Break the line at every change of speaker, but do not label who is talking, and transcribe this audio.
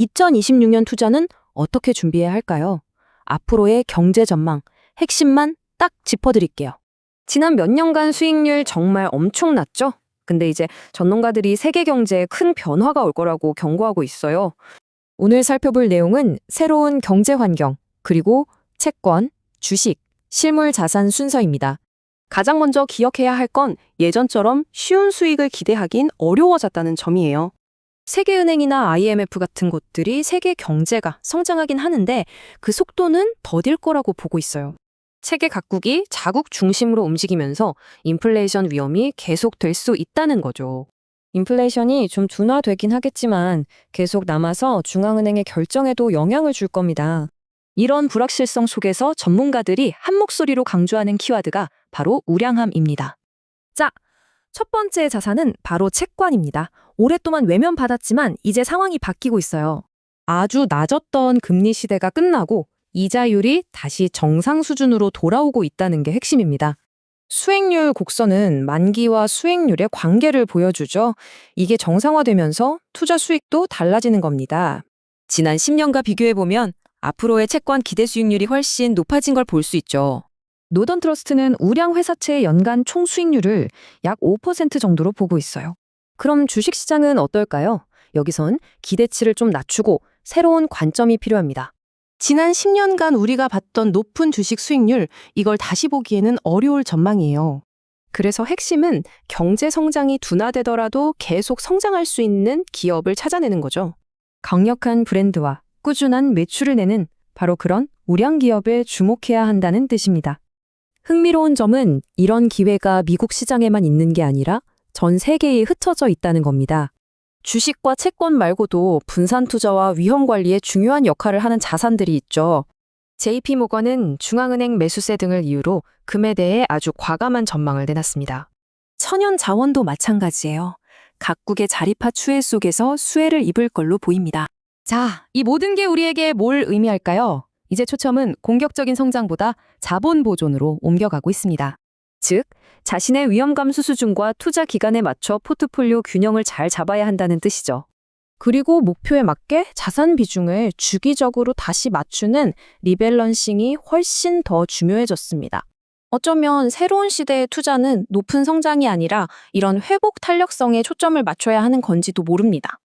2026년 투자는 어떻게 준비해야 할까요? 앞으로의 경제 전망, 핵심만 딱 짚어드릴게요. 지난 몇 년간 수익률 정말 엄청났죠? 근데 이제 전문가들이 세계 경제에 큰 변화가 올 거라고 경고하고 있어요. 오늘 살펴볼 내용은 새로운 경제 환경, 그리고 채권, 주식, 실물 자산 순서입니다.
가장 먼저 기억해야 할 건 예전처럼 쉬운 수익을 기대하긴 어려워졌다는 점이에요.
세계은행이나 IMF 같은 곳들이 세계 경제가 성장하긴 하는데 그 속도는 더딜 거라고 보고 있어요. 세계 각국이 자국 중심으로 움직이면서 인플레이션 위험이 계속될 수 있다는 거죠. 인플레이션이 좀 둔화되긴 하겠지만 계속 남아서 중앙은행의 결정에도 영향을 줄 겁니다. 이런 불확실성 속에서 전문가들이 한 목소리로 강조하는 키워드가 바로 우량함입니다. 자, 첫 번째 자산은 바로 채권입니다. 오랫동안 외면받았지만 이제 상황이 바뀌고 있어요. 아주 낮았던 금리 시대가 끝나고 이자율이 다시 정상 수준으로 돌아오고 있다는 게 핵심입니다. 수익률 곡선은 만기와 수익률의 관계를 보여주죠. 이게 정상화되면서 투자 수익도 달라지는 겁니다. 지난 10년과 비교해보면 앞으로의 채권 기대 수익률이 훨씬 높아진 걸 볼 수 있죠. 노던 트러스트는 우량 회사채의 연간 총 수익률을 약 5% 정도로 보고 있어요. 그럼 주식시장은 어떨까요? 여기선 기대치를 좀 낮추고 새로운 관점이 필요합니다.
지난 10년간 우리가 봤던 높은 주식 수익률, 이걸 다시 보기에는 어려울 전망이에요. 그래서 핵심은 경제 성장이 둔화되더라도 계속 성장할 수 있는 기업을 찾아내는 거죠.
강력한 브랜드와 꾸준한 매출을 내는 바로 그런 우량 기업에 주목해야 한다는 뜻입니다. 흥미로운 점은 이런 기회가 미국 시장에만 있는 게 아니라 전 세계에 흩어져 있다는 겁니다. 주식과 채권 말고도 분산 투자와 위험 관리에 중요한 역할을 하는 자산들이 있죠. JP모건은 중앙은행 매수세 등을 이유로 금에 대해 아주 과감한 전망을 내놨습니다. 천연 자원도 마찬가지예요. 각국의 자리파 추세 속에서 수혜를 입을 걸로 보입니다. 자, 이 모든 게 우리에게 뭘 의미할까요? 이제 초점은 공격적인 성장보다 자본 보존으로 옮겨가고 있습니다. 즉, 자신의 위험 감수 수준과 투자 기간에 맞춰 포트폴리오 균형을 잘 잡아야 한다는 뜻이죠. 그리고 목표에 맞게 자산 비중을 주기적으로 다시 맞추는 리밸런싱이 훨씬 더 중요해졌습니다. 어쩌면 새로운 시대의 투자는 높은 성장이 아니라 이런 회복 탄력성에 초점을 맞춰야 하는 건지도 모릅니다.